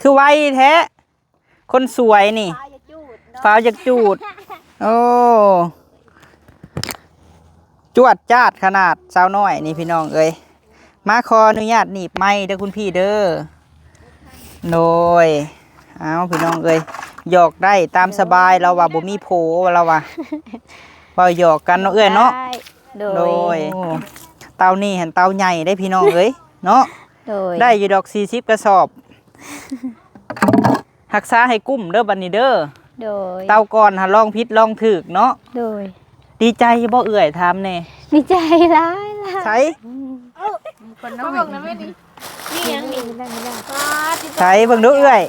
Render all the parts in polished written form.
คือไวแท้คนสวยนี่ฟ้าวอยากจูดโอ้จวดจาดขนาดสาวน้อยนี่พี่น้องเอ้ยมาขออนุญาตหนีบไม้เด้อคุณพี่เด้อโดยเอาพี่น้องเอ้ยหยอกได้ตามสบายเราว่าบ่มีโผเราว่าบ่หยอกกันเนาะเอ้ยเนาะโดยเตานี่เห็นเตาใหญ่ได้พี่น้องเอ้ยเนาะได้อยู่ดอก40กระสอบรักษาให้กุ้มเด้อบัดนี้เด้อเตาก่อนหาลองพิษลองถึกเนาะดีใจบ่เอื้อยถามแน่ดีใจร้ายใช่คนน้องบอกนะแม่ดีนี่ยังนี่ใช่เบิ่งดูเอื้อย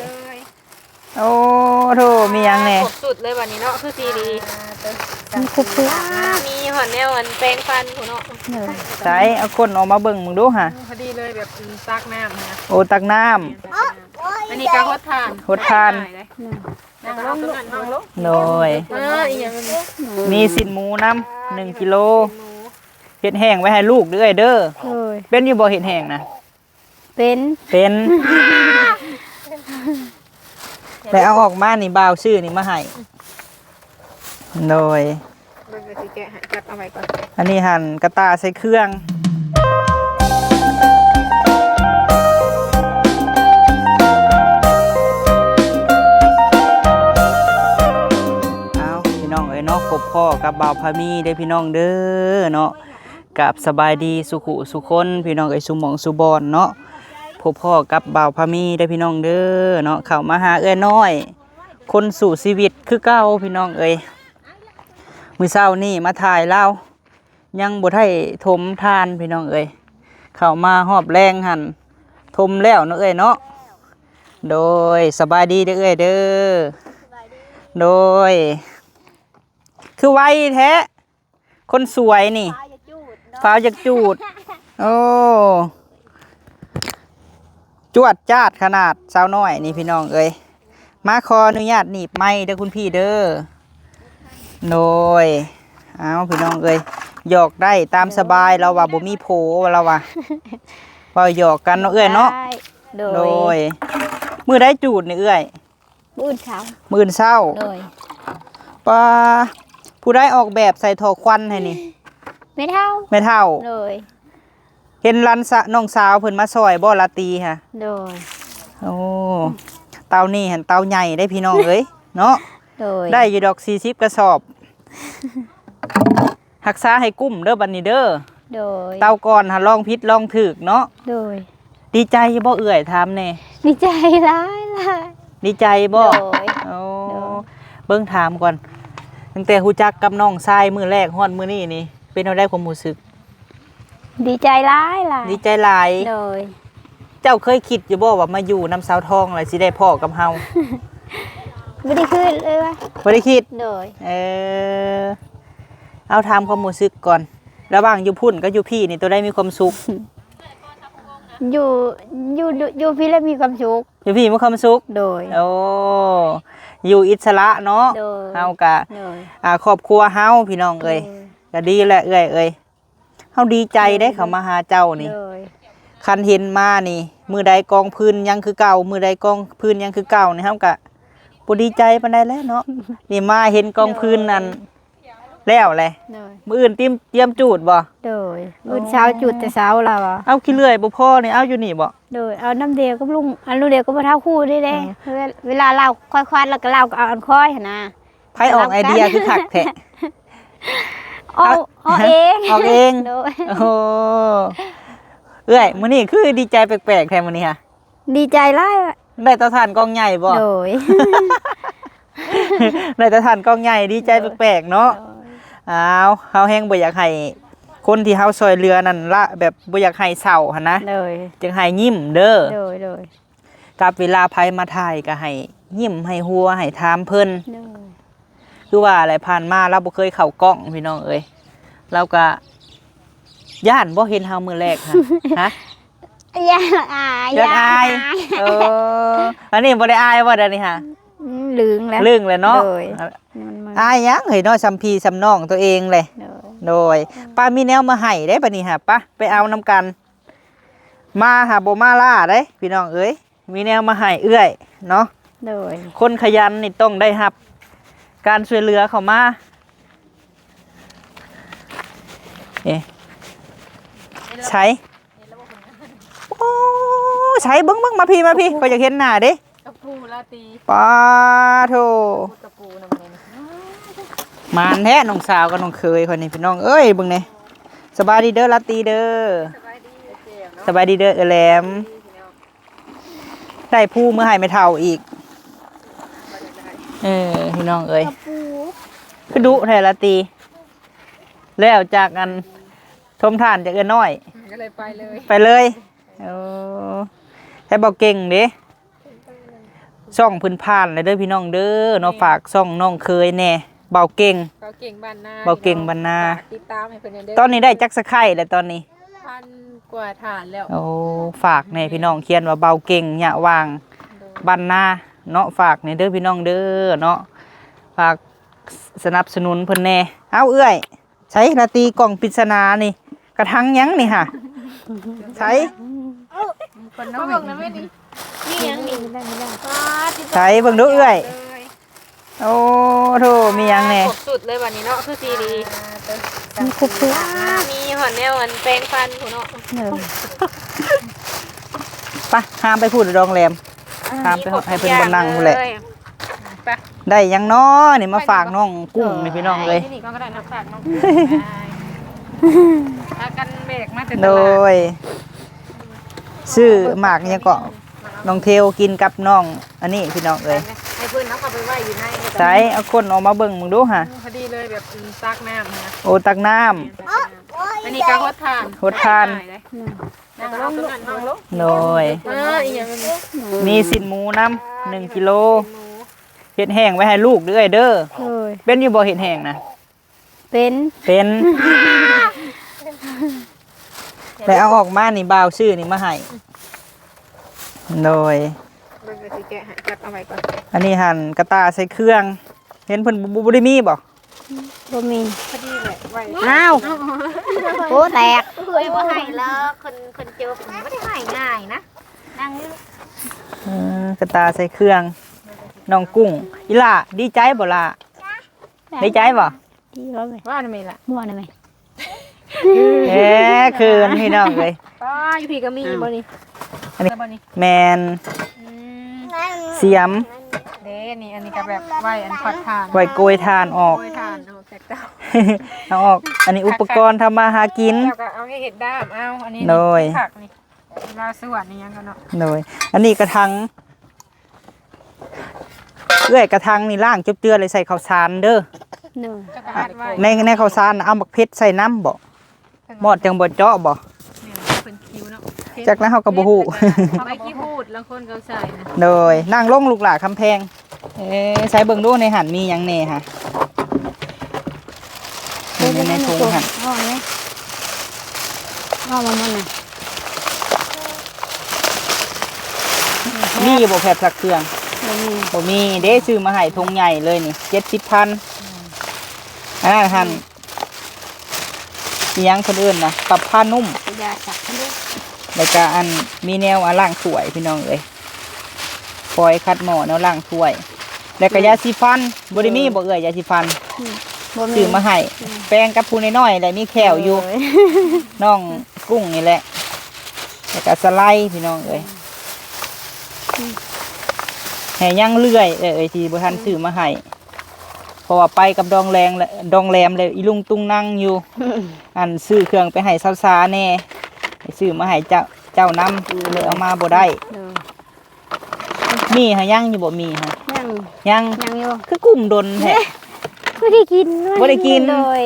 โอ้โธ่มียังแน่สุดเลยวันนี้เนาะคือซีดีมีคุกคุกมีหอนแนวแปรงฟันหัวเนาะใช่เอาคนออกมาเบิ่งมึงดูฮะพอดีเลยแบบตักน้ำนะโอ้ตักน้ำอันนี้ก็หดทานนั่งลงโดยมีสินหมูน้ำ1 กิโลเห็ดแห้งไว้ให้ลูกด้วยเด้อเป็นอยู่บ่เห็ดแห้งนะเป็นแต่เอาออกมานี่บ่าวชื่อนี่มาให้โดยอันนี้หั่นกระตาใส่เครื่องเนาะพบพ่อกับบ่าวพามีได้พี่น้องเด้อเนาะกับสบายดีสุขุสุคนพี่น้องไอ้สุหมองสุบอนเนาะพบพ่อกับบ่าวพามีได้พี่น้องเด้อเนาะเข้ามาหาเอ้ยน้อยคนสู่ชีวิตคือเก่าพี่น้องเอ้ยมื้อเช้านี่มาถ่ายเล่ายังบ่ได้ถมทานพี่น้องเอ้ยเข้ามาหอบแรงหั่นถมแล้วเนาะเอ้ยเนาะโดยสบายดีเด้อเอ้ยเด้อโดยคือไวแท้คนสวยนี่ฟ้าวอยากจูดโอ้จวดจาดขนาดสาวน้อยนี่พี่น้องเอ้ยมาขออนุญาตหนีบไม้เด้อคุณพี่เด้อโดยเอาพี่น้องเอ้ยหยอกได้ตามสบายเราว่าบ่มีโผเราว่าบ่หยอกกันเนาะเอ้ยเนาะโดยมือได้จูดนี่เอ้ยมื้อเช้าป้าผู้ได้ออกแบบใส่ถอควันให้นี่ไม่เท่าเลยเห็นร้านน้องสาวเพิ่นมาซอยบ่ลาตีค่ะโอ้เตานี่เห็นเตาใหญ่ได้พี่น้องเอ้ยเนาะได้อยู่ดอก40กระสอบรักษาให้กุ้มเด้อบัดนี้เด้อเตาก่อนหาลองพิษลองถึกเนาะดีใจบ่เอื้อยถามแน่ดีใจร้ายดีใจบ่โอ้เบิ่งถามก่อนตั้งแต่ฮู้จักกับน้องชายมื้อแรกฮอดมื้อนี้นี่เป็นเอาได้ความรู้สึกดีใจหลายดีใจหลายเจ้าเคยคิดอยู่บ่ว่ามาอยู่น้ำสาวทองแล้วสิได้พ่อกับเฮาบ่ได้คิดเลยว่าบ่ได้คิดเอาถามความรู้สึกก่อนระหว่างอยู่พุ่นกับอยู่พี่นี่ตัวได้มีความสุขอยู่พี่แล้วมีความสุขอยู่พี่มีความสุขโอ้อยู่อิสระเนาะเฮากะครอบครัวเฮาพี่น้องเอ้ยก็ดีแหละเอ้ยเฮาดีใจได้เขามาหาเจ้านี่คันเห็นมานี่มือใดกองพื้นยังคือเก่ามือใดกองพื้นยังคือเก่านี่เฮากะบ่ดีใจปานใดแล้วเนาะนี่มาเห็นกองพื้นนั่นแล้วแหละมื้ออื่นเตรียมจูดบ่มื้อเช้าจูดแต่เช้าแล้วเอาขี้เลื่อยบ่พอนี่เอาอยู่นี่บ่เอาน้ำเดียวกับลุงอันลูกเดียวก็บ่เท่าคู่ได้เด้เวลาเราค่อยๆแล้วก็เราก็เอาอันค่อยหั่นน่ะไผออกไอเดียคือคักแท้เอาเองโอ้เอ้ยมื้อนี้คือดีใจแปลกๆแท้มื้อนี้ค่ะดีใจหลายได้เตาถ่านกองใหญ่บ่ได้เตาถ่านกองใหญ่ดีใจแปลกๆเนาะเฮาแฮงบ่อยากให้คนที่เฮาซอยเรือนั่นละแบบบ่อยากให้เศร้าหั่นนะจึงให้ยิ้มเด้อกับเวลาไผมาถ่ายก็ให้ยิ้มให้หัวให้ถามเพิ่นคือว่าอะไรผ่านมาเราบ่เคยเข้ากล้องพี่น้องเอ้ยเราก็ย่านบ่เห็นเฮามื้อแรกค่ะฮะย่านอายอันนี้บ่ได้อายบ่เด้อนี่ค่ะลึงแล้วเนาะอายยังเฮ้ยเนาะซ้ำพี่ซ้ำน้องตัวเองเลยโดยป้ามีแนวมาให้ได้บัดนี้ค่ะป้าไปเอานำกันมาหาบ่มาล่าได้พี่น้องเอ้ย มีแนวมาให้เอื้อยเนาะ โดย คนขยันนี่ต้องได้รับการช่วยเหลือเข้ามาใช้โอ้ใช้เบิ้งมาพี่ก็อยากเห็นหน้าเด้ กระปูลาตี ป้าโธ่ กระปูนำเงิน มานแท้น้องสาวกับน้องเคยคนนี้พี่น้องเอ้ยเบิ่งนี่สบายดีเด้อลาตีเด้อสบายดีเด้อแหลมได้ผู้เมื่อให้ไม่เท่าอีกพี่น้องเอ้ยคือดุแท้ลาตีแล้วจากกันทมทานจากน้อย ก็เลยไปเลย ไปเลยให้บอกเก่งเด้ซ่องพื้นผ่านเลยเด้อพี่น้องเด้อเนาะฝากซ่องน้องเคยแน่เบาเก่ง เบาเก่งบ้านนา เบาเก่งบรรณา ติดตามให้เพิ่นเด้อ ตอนนี้ได้จักสะไข่แล้วตอนนี้ 1,000 กว่าฐานแล้ว โอ้ฝากแน่พี่น้องเขียนว่าเบาเก่งหยะวางบรรณาเนาะฝากในเด้อพี่น้องเด้อเนาะฝากสนับสนุนเพิ่นแน่เอาเอื้อยใช้นาตีกล่องปริศนานี่กระทังยังนี่ค่ะใช้ คนน้อยนะแม่นี่นี่ยังนี่ ใช้เบิ่งดูเอื้อยโอ้โธ่มียังแน่ ครบสุดเลยวันนี้เนาะคือซีดี มีคุกคุก มีหอนแนวอันแปรงฟันผู้เนาะ ไปห้ามไปพูดดองแรมห้ามไปให้เพิ่นบ่นั่งพู้นแหละ ไป ได้ยังน้อนี่มาฝากน้องกุ้งนี่พี่น้องเลย นี่ก็ได้น้ำฝากน้องพากันเบรกมาแต่ต โด ลาด ยซื้อหมากเนี่ยก็น้องเทลกินกับน้องอันนี้พี่น้องเอ้ย ให้เพื่อนน้องเขาไปไหว้อยู่ใน ใส่เอาคนออกมาเบิ่งมึงดูค่ะ พอดีเลยแบบตักน้ำนะ โอตักน้ำ อันนี้ก็ฮดทาน ฮดทาน นั่งลงนั่งลง โดย อีกอย่างนึง มีสินหมูน้ำ1 กิโลเห็ดแห้งไว้ให้ลูกเด้อเด้อ โดย เป็นอยู่บ่เห็ดแห้งนะ เป็น เป็นแต่เอาออกมานี่บ่าวชื่อนี่มาให้โดย เบิ่งสิแกะให้จับเอาไว้ก่อน อันนี้หั่นกระตาใส่เครื่อง เห็นเพิ่นบ่ได้มีบ่ บ่มี พอดีเลยไว้ อ้าวโอ้แตก เคยว่าให้แล้วคนเจอผมไม่ได้ให้ง่ายนะนั่งนี่ กระตาใส่เครื่องน้องกุ้งอีหล่าดีใจบ่ล่ะดีใจบ่ ดีแล้วไหม ว่าทำไมล่ะ ม่วนได้ไหม คืนพี่น้องเลย ป้าอยู่พี่ก็มีบ่นี่ อันนี้ บ่นี่ แมนเสียม เด้นี่อันนี้ก็แบบไว้อันผัดทาน ไว้โกยทานออก โกยทานเอาแตกเต้า เอาออก อันนี้อุปกรณ์ทำมาหากิน แล้วก็เอาให้เห็ดด้ามเอาอันนี้ โดย ผักนี่เวลาสวนนี่ยังกันเนาะ โดยอันนี้กระทังเอื้อยกระทังนี่ล่างจุบเจือเลยใส่ข้าวสารเด้อ เนอะ จะกระหัดไว้ ในข้าวสารน่ะเอาบักเพชรใส่น้ำบ่หมอดจังบ่เจาะบ่ เนี่ยเป็นคิวเนาะ จากนั้นเฮาก็บ่ฮู้ เอาไปขี้พูดแล้วคนเขาใส่นะ โดยนั่งลงลูกหล่าคำแพงใช้เบิ่งดูในหันมีหยังแน่ค่ะมีในถุงหัน เอาไหมเอามันน่ะ มีบ่แผบสักเครื่อง บ่มี บ่มีเด้ซื้อมาให้ถุงใหญ่เลยนี่70,000อันนั้นหันอีหยังคนอื่นนะปรับผ้านุ่ม ยาจับมันด้วย แล้วก็อันมีแนวล่างถ้วยพี่น้องเอ้ยฟอยคัดหม้อแนวล่างถ้วย แล้วก็ยาสีฟันบ่ได้มีบ่เอ่ยยาสีฟัน บ่มี ซื้อมาให้แป้งกับผู้น้อยๆแหละมีแขวอยู่ น้องกุ้งนี่แหละแล้วก็สไลด์พี่น้องเอ้ยแห่ย่างเลื่อยที่บ่ทันซื้อมาให้เพราะว่าไปกับดองแรมเลยอีลุงตุงนั่งอยู่ อันซื้อเครื่องไปให้สาวๆแน่ให้ซื้อมาให้เจ้านำเลยเอามาบ่ได้ เนอะ มีหายังอยู่บ่มีฮะ ยัง ยัง ยังอยู่ คือกุ้มดนแท้ ไม่ได้กิน บ่ได้กิน เลย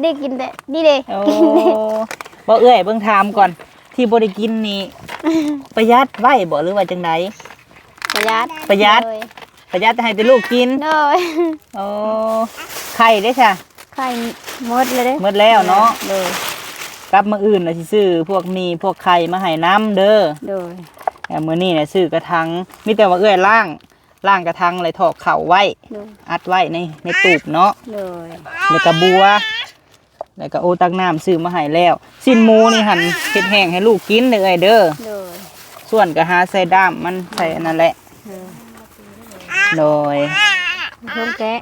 ได้กินแต่นี่เลย โอ้ กินเลย บ่เอ้ยเบิ่งถามก่อน ที่บ่ได้กินนี่ ประหยัดไว้บ่หรือว่าจังได ประหยัด ประหยัด เลย ประหยัดจะให้แต่ลูกกิน เลย โอ้ไข่เด้ค่ะ ไข่หมดเลยเด้ หมดแล้วเนาะ เลย กลับมื้ออื่นน่ะสิซื้อพวกมีพวกไข่มาให้น้ำเด้อ เลย แต่มื้อนี้น่ะซื้อกระถังมีแต่ว่าเอ้ยล่างกระถังเลยถอกเข่าไว้ เลย อัดไว้ในตูบเนาะ เลย แล้วก็บัวแล้วก็โอตักน้ำซื้อมาให้แล้วสิ้นหมูนี่หั่นเฮ็ดแห้งให้ลูกกินเด้อเด้อ เลย ส่วนก็หาใส่ด้ามมันใส่อันนั่นแหละโดย เพิ่มแกะ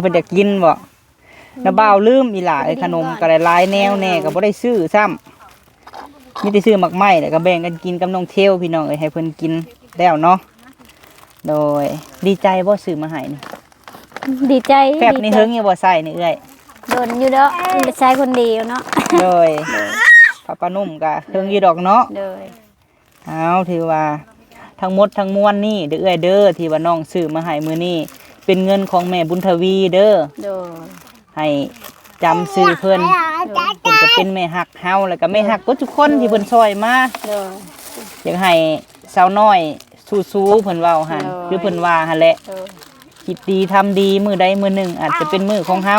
เพิ่นจะกินบ่น้าบ่าวลืมอีหล่าไอ้ขนมก็หลายๆแนวแน่ก็บ่ได้ซื้อซ้ำมีแต่ซื้อหมักไหม้แล้วก็แบ่งกันกินกับน้องเทลพี่น้องเอ้ยให้เพิ่นกินแล้วเนาะโดยดีใจบ่ซื้อมาให้นี่ ดีใจ แฟบนี่เฮิงอยู่บ่ใส่นี่เอ้ย โดนอยู่เด้อใช้คนเดียวเนาะ โดยป้านุ่มก็เฮิงอยู่ดอกเนาะ โดย เอาถือว่าทั้งหมดทั้งมวลนี่เด้อเอ้ยเด้อที่ว่าน้องซื้อมาให้มื้อนี้เป็นเงินของแม่บุญทวีเด้อ โดย ให้จำซื้อเพิ่นเพิ่นก็เป็นแม่ฮักเฮาแล้วก็แม่ฮักทุกคนที่เพิ่นช่วยมา โดย อยากให้สาวน้อยสู้ๆเพิ่นเว้าหั่นคือเพิ่นว่าหั่นแหละ โดย คิดดีทำดีมื้อใดมื้อหนึ่งอาจจะเป็นมื้อของเฮา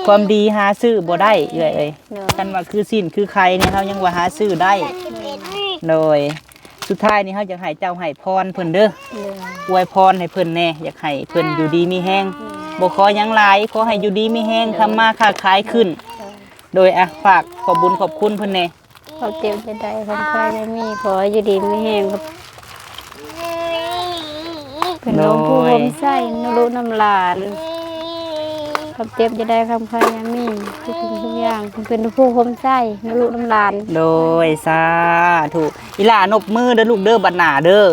ความดีหาซื้อบ่ได้เอ้ยกันว่าคือสิ้นคือใครเนี่ยเฮายังว่าหาซื้อได้โดยสุดท้ายนี่เฮาอยากให้เจ้าให้พรเพิ่นเด้ออวยพรให้เพิ่นแน่อยากให้เพิ่นอยู่ดีมีแฮงบ่ขอหยังหลายขอให้อยู่ดีมีแฮงทำมาค้าขายขึ้น โดยฝากขอบบุญขอบคุณเพิ่นแน่ เขาเต็มจะได้คนใครไม่มีขออยู่ดีไม่แห้งครับเป็นน้องผู้ห่มไส้นรุน้ำลาดเขาเต็มจะได้คำใครไม่มีทุกสิ่งทุกอย่างเป็นผู้ห่มไส้นรุน้ำลาด โดยสาธุอีหล่านบมือเด้อลูกเด้อบัดหน้าเด้อ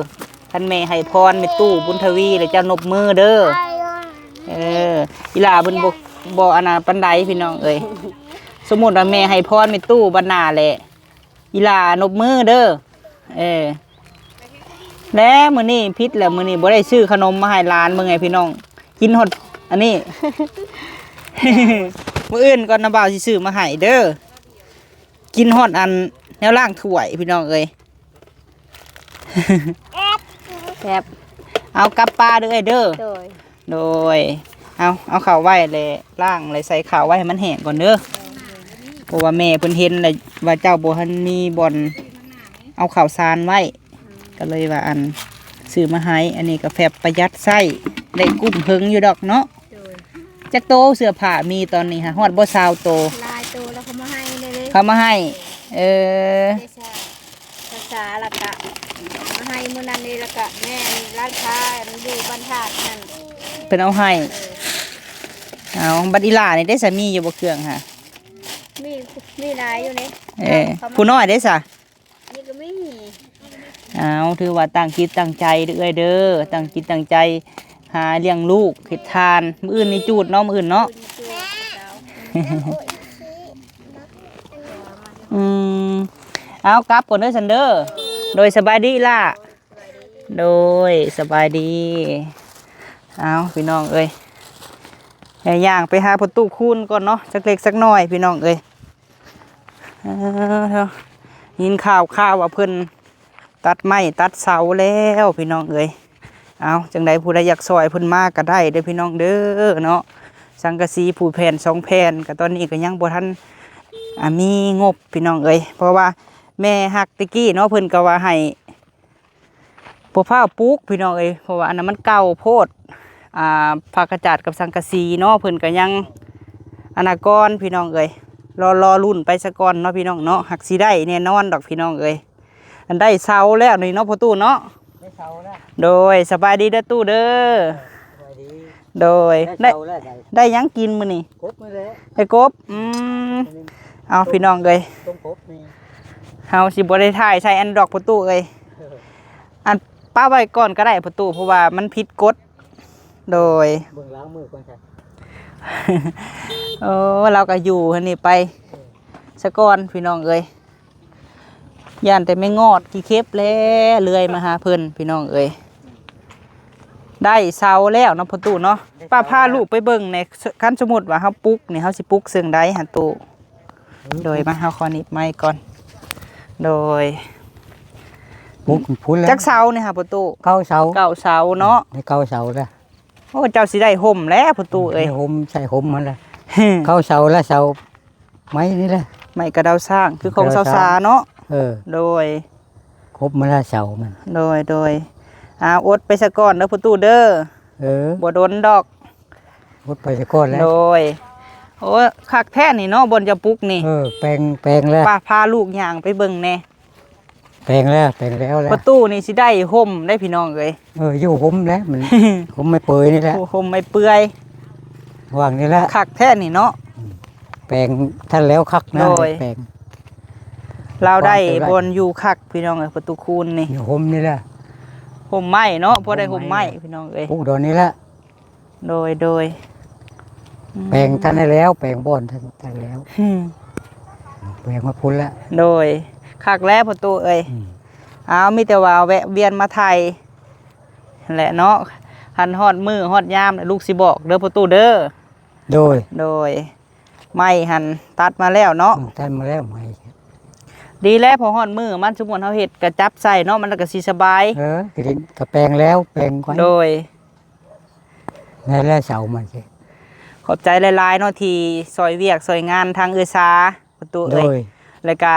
ท่านแม่ให้พรในตู้บุญทวีแล้วเจ้านบมือเด้ออีหล่าเพิ่นบ่อนาปานใดพี่น้องเอ้ยสมมุติว่าแม่ให้พรในตู้บัดหน้าแหละอีหล่านบมือเด้อแล้วมื้อนี้พิษแล้วมื้อนี้บ่ได้ซื้อขนมมาให้หลานมื้อไงพี่น้องกินฮอดอันนี้ มื้ออื่นก่อนน้าบ่าวสิซื้อมาให้เด้อกินฮอดอันแนวล่างถ้วยพี่น้องเอ้ย แบบ เอากลับปลาเด้อเด้อ โดย โดยเอาข้าวไว้เลยล่างเลยใส่ข้าวไว้ให้มันแห้งก่อนเด้อเพราะว่าแม่เพิ่นเห็นเลยว่าเจ้าบ่ทันมีบ่อนเอาข้าวสารไว้ก็เลยว่าอันซื้อมาให้อันนี้ก็แฟบประหยัดไส้ได้กุ้มเพิงอยู่ดอกเนาะจักโตเสื้อผ้ามีตอนนี้ฮะฮอดบ่20โต ลายตัวแล้วเขามาให้เลย เขามาให้ภาษาละกะมาให้มื้อนั้นนี่ละกะแม่ร้านค้าอยู่บ้านธาตุนั่น เพิ่นเอาให้เอาบัดอีหล่านี่ได้สามีอยู่บ่เครื่องค่ะ มีหลายอยู่นี่ ผู้น้อยได้ซะ นี่ก็มี เอาถือว่าตั้งจิตตั้งใจเด้อเด้อตั้งจิตตั้งใจหาเลี้ยงลูกเฮ็ดทานมื้ออื่นนี่จูดเนาะมื้ออื่นเนาะ เอากลับก่อนเด้อซันเดอร์โดยสบายดีล่ะโดยสบายดีเอาพี่น้องเอ้ยย่างไปหาประตูคูณก่อนเนาะสักเล็กสักน้อยพี่น้องเอ้ยยินข่าวว่าเพิ่นตัดไม้ตัดเสาแล้วพี่น้องเอ้ยเอาจังใดผู้ใดอยากซอยเพิ่นมากก็ได้เด้อพี่น้องเด้อเนาะสังกะสีผู้แผ่น2แผ่นก็ตอนนี้ก็ยังบ่ทันมีงบพี่น้องเอ้ยเพราะว่าแม่ฮักตะกี้เนาะเพิ่นก็ว่าให้บ่พาปลูกพี่น้องเอ้ยเพราะว่าอันนั้นมันเก่าโพดผ้ากระจาดกับสังกะสีเนาะเพิ่นก็ยังอนาคตพี่น้องเอ้ยรอรุ่นไปซะก่อนเนาะพี่น้องเนาะหักสิได้แน่นอนดอกพี่น้องเอ้ยอันได้เสาแล้วนี่เนาะพ่อตู้เนาะได้เสาแล้วโดยสบายดีเด้อตู้เด้อโดยได้ยังกินมื้อนี้กบมื้อแล้วไอ้กบเอาพี่น้องเอ้ยต้มกบนี่เฮาสิบ่ได้ถ่ายใส่อันดอกประตูเอ้ยอันป้าไว้ก่อนก็ได้ประตูเพราะว่ามันผิดกฎโดยเบิ่งล้างมือก่อนค่ะ เราก็อยู่หั่นนี่ไปซะก่อนพี่น้องเอ้ยย่านแต่ไม่งอดกี่เคปแล้วเลื่อยมาหาเพิ่นพี่น้องเอ้ยได้เสาแล้วเนาะประตูเนาะป้าพาลูกไปเบิ่งในคันสมมุติว่าเฮาปลุกนี่เฮาสิปลุกซึ่งใดหั่นตู้โดยมาเฮาขอนิดไม้ก่อนโดยพูดแล้วจักเสานี่ค่ะประตูเก้าเสาเนาะในเก้าเสาละโอ้เจ้าสิได้ห่มแล้วประตูเอ้ยห่มใส่ห่มมันละเก้าเสาละเสาไม้นี่ละไม้กระดาวสร้างคือของสาเนาะโดยครบมันละเสามันโดยอดไปซะก่อนเด้อประตูเด้อบ่โดนดอกอดไปซะก่อนแล้วโดยโอ้คักแท้นี่เนาะบนจะปลุกนี่แปลงแล้วป้าพาลูกย่างไปเบิ่งแน่ แปลงแล้วแปลงแล้วแหละ ประตูนี่สิได้ห่มได้พี่น้องเอ้ย อยู่ห่มแล้วมัน ห่มไม่เปื่อยนี่แหละ ห่มไม่เปื่อย ว่างนี่แหละ คักแท้นี่เนาะ แปลงท่านแล้วคักนะ โดย แปลง เราได้ วางไปไว้ บนอยู่คักพี่น้องเอ้ยประตูคูณนี่ อยู่ห่มนี่แหละ ห่มไม้เนาะพอได้ห่มไม้พี่น้องเอ้ย ปลูกดอนนี่แหละ โดยแปลงท่านได้แล้ว แปลงบ่อนท่านแล้ว อืม แปลงมาพุ่นแล้ว โดยคักแล้วประตูเอ้ย เอามีแต่ว่าแวะเวียนมาไทยนั่นแหละเนาะหันฮอดมือฮอดยามลูกสิบอกเด้อประตูเด้อ โดย โดยไม่หันตัดมาแล้วเนาะ ท่านมาแล้วไหม ดีแล้วพอฮอดมือมันสมมุติเฮาเฮ็ดกระจับใส่เนาะมันก็สิสบาย กระดิ่งกระแปลงแล้วแปลงไว้ โดย ในแร่เสามันสิ ขอบใจหลายๆเนาะที่ซอยเวียกซอยงานทางเอื้อซาประตู โด เอ้ย ย แล้วก็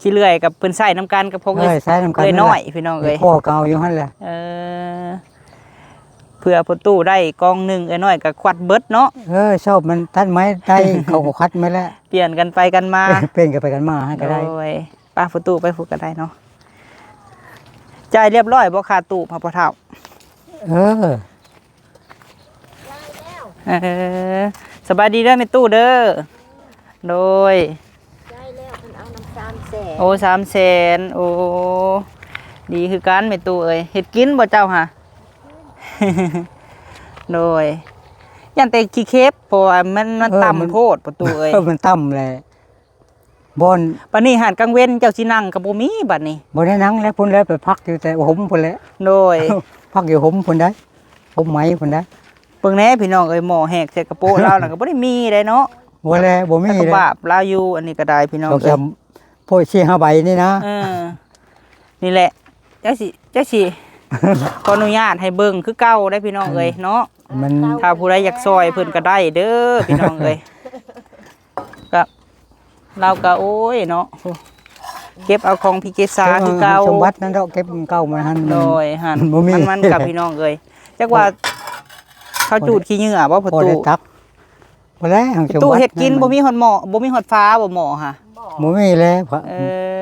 ขี้เลื่อยกับเพิ่นใส่น้ำกันกับพวก ใช้น้ำกัน เอ้ยน้อยพี่น้องเอ้ย พ่อเก่าอยู่หั่นแหละ เพื่อประตูได้กองหนึงเอ้ยน้อยก็ควัดเบิดเนาะ ชอบมันท่านไม้ได้ เขาก็คัดมาแล้ว เปลี่ยนกันไปกันมา เป็นกันไปกันมาให้ก็ได้ โดยป้าประตูไปฝึกกันได้เนาะจ่ายเรียบร้อยบ่ค่าตู้พระพ่อเฒ่า เออ สบายดีเด้อแม่ตู้เด้อโดย ได้แล้วมันเอาน้ำ300,000 โอ้300,000โอ้ดีคือกันแม่ตู้เอ้ยเฮ็ดกินบ่เจ้าหะ โดยยันแต่ขี้เค็บเพราะว่ามันต่ำโพดประตูเอ้ย มันต่ำเลยบอน บัดนี้หารกลางเว้นเจ้าสินั่งก็บ่มีบัดนี้ บอนได้นั่งแล้วพุ่นแล้วไปพักอยู่แต่ห่มพุ่นแล้ว โดย พักอยู่ห่มพุ่นได้ห่มไม้พุ่นได้ เบิ่งแหน่พี่น้องเอ้ยหม้อแหกใส่กระโปรงเราน่ะก็บ่ได้มีได้เนาะ บ่แล้วบ่มี แต่ก็ เลย บาปลาวอยู่อันนี้ก็ได้พี่น้อง ต้อง เอ้ย จำพ่อชี้5ใบนี่นะ นี่แหละจักสิ ขออนุญาตให้เบิ่งคือเก่าได้พี่น้องเอ้ยเนาะ มัน ถ้าผู้ใดอยากซอยเพิ่นก็ได้เด้อพี่น้องเอ้ยก็เราก็โอ้ยเนาะเก็บเอาของพี่เกษาคือเก่า สมบัตินั้นดอกเก็บเก่ามาหั่น โดยหั่น บ่มี มันกับพี่น้องเอ้ยจักว่าเขาจูดขี้เหงื่อบ่ประ พอ ตู ได้ตักบ่แล้วของ ประตูเฮ็ดกินบ่มีฮอดหม้อบ่มีฮอดฟ้าบ่หม้อค่ะ บ่มีแล้วเพราะ เอ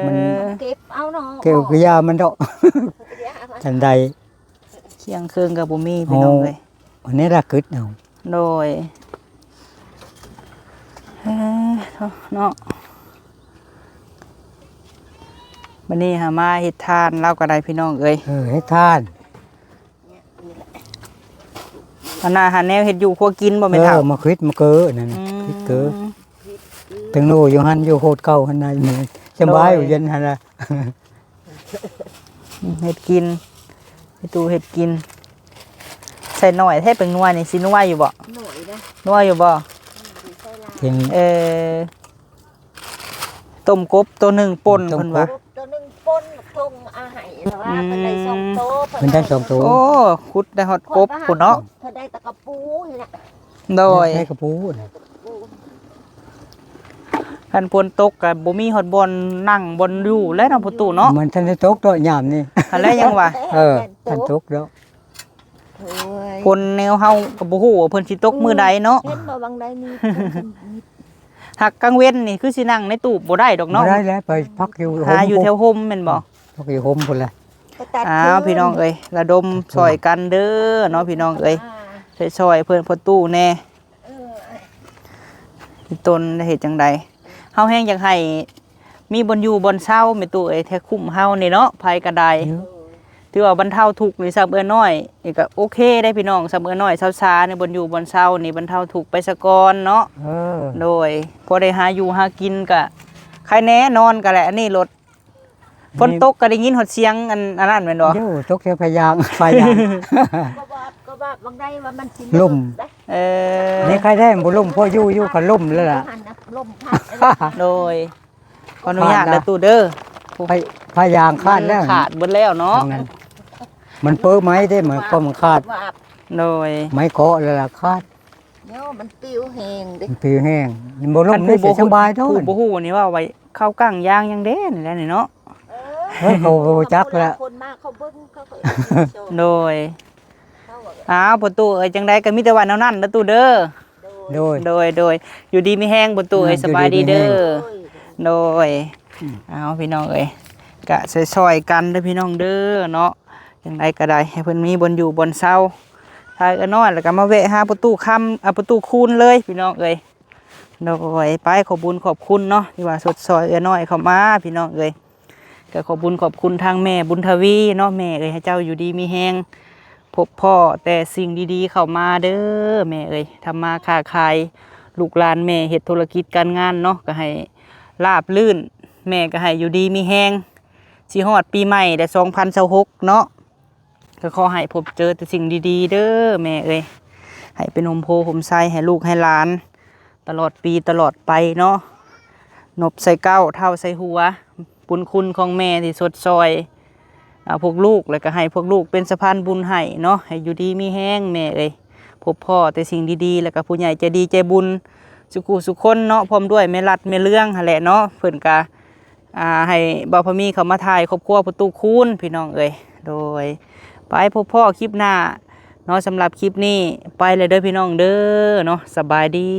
มัน อ เก็บเอาเนาะ เกี่ยวกับยามันดอกจันใด เคียงเครื่องก็บ่มีพี่น้องเอ้ย อันนี้ละกึดเอา โดยเนาะวันนี้หามาเฮ็ดทานเล่าก็ได้พี่น้องเอ้ย ให้ทาน อันน่ะหาแนวเฮ็ดอยู่ครัวกินบ่แม่นเฒ่า มาคิดมาเก้อนั่นคิดเก้อตึงโนอยู่หันอยู่โคตรเก่าหันน่ะมันสบายอยู่เย็นหันน่ะ เฮ็ดกินไปตู้เฮ็ดกิน ใส่หน่อยแท้เป็นนัวนี่สินัวอยู่บ่ หน่อยนะ นัวอยู่บ่ เห็น ต้มกบตัวหนึงป่นเพิ่นว่า ตัวหนึงป่นทงอาหารแต่ว่ามันได้2โต มันได้2ตัว โอ้ขุดได้ฮอดกบพุ่นเนาะ เธอได้ตะกะปูนี่แหละ โดย ได้กระปูน่ะ คันฝนตกก็บ่มีฮอดบ่อนนั่งบ่อนอยู่แล้วเนาะประตูเนาะ มันทันได้ตกดอกยามนี่ อันแรกยังว่า ทันตกดอก โอ้ย คนแนวเฮาก็บ่ฮู้ว่าเพิ่นสิตกมื้อใดเนาะ เห็นบ่บางใดมี หักกลางเว้นนี่คือสินั่งในตู้บ่ได้ดอก บ่ เนาะ ได้แล้วไปพักอยู่ หาอยู่แถวห่มแม่นบ่ พักอยู่ห่มพุ่นละ อ้าวพี่น้องเอ้ยระดมช่วยกันเด้อเนาะพี่น้องเอ้ยช่วยๆเพิ่นประตูแน่พี่ตนได้เฮ็ดจังใดเฮาแฮงอยากให้มีบ่อนอยู่บ่อนเช่าแม่ตู้เอ้ยแท้คุ้มเฮานี่เนาะภัยก็ได้ถือว่าบรรเทาทุกข์นี่ซับเอื้อน้อยนี่ก็โอเคได้พี่น้องซับเอื้อน้อยเช้าๆนี่บ่อนอยู่บ่อนเช่านี่บรรเทาทุกข์ไปซะก่อนเนาะ โดยพอได้หาอยู่หากินก็ใครแน่นอนก็แหละอันนี้รถฝนตกก็ได้ยินหดเสียงอันนั้นแม่นบ่ อยู่ตกเสียพยางไฟยาง ก็ว่าบางใดว่ามันสิ ล่ม เออ นี่ใครได้บ่ล่มพ่ออยู่ก็ล่มแล้วล่ะ ล่มพัด โดยขออนุญาตแล้วตู้เด้อ พยางคาดแล้ว ขาดเบิดแล้วเนาะ ทั้งนั้นมันเปิ้ไม้ได้เหมือนก็มันคาด ว่า โดย ไม้เกาะแล้วล่ะคาด เนาะมันปิ้วแห้งเด้ มันผิวแห้งมันบ่ล่มได้สิสบายเท่า ผู้ นั้น บ่ฮู้นี่ว่าไว้เข้ากลางยางยังเด้นี่แหละนี่เนาะ เขาบ่จักแล้ว คนมาเขาเบิ่งเขาก็ โดยอ้าวประตูเอ้ยจังไดก็มีแต่ว่าแนวนั้นเด้อตู้เด้อ โดย โดยอยู่ดีมีแห้งประตูเอ้ยสบายดีเด้อ โดยเอาพี่น้องเอ้ย กะซอยๆกันเด้อพี่น้องเด้อเนาะอย่างไรก็ได้ให้เพิ่นมีบนอยู่บนเศร้าทายก็น้อยแล้วก็มาแวะหาประตูค่ำประตูคูณเลยพี่น้องเอ้ยโดยไปขอบุญขอบคุณเนาะที่ว่าสดซอยน้อยเข้ามาพี่น้องเอ้ยก็ขอบุญขอบคุณทางแม่บุญทวีเนาะแม่เอ้ยให้เจ้าอยู่ดีมีแฮงพบพ่อแต่สิ่งดีๆเข้ามาเด้อแม่เอ้ยทำมาค้าขายลูกหลานแม่เฮ็ดธุรกิจการงานเนาะก็ให้ราบรื่นแม่ก็ให้อยู่ดีมีแฮงสิฮอดปีใหม่ได้2026เนาะก็ขอให้พบเจอแต่สิ่งดีๆเด้อแม่เอ้ยให้เป็นนมโพห่มไส้ให้ลูกให้หลานตลอดปีตลอดไปเนาะนบใส่เก้าเท่าใส่หัวบุญคุณของแม่ที่สดซอยพวกลูกแล้วก็ให้พวกลูกเป็นสะพานบุญให้เนาะให้อยู่ดีมีแห้งแม่เอ้ยพบพ่อแต่สิ่งดีๆแล้วก็ผู้ใหญ่ใจดีใจบุญสุขุสุขคนเนาะพร้อมด้วยแม่รัดแม่เรื่องหั่นแหละเนาะเพิ่นก็ให้บ่าวพะมีเขามาถ่ายครอบครัวประตูคูณพี่น้องเอ้ยโดยไปพบพ่อคลิปหน้าเนาะสำหรับคลิปนี้ไปเลยเด้อพี่น้องเด้อเนาะสบายดี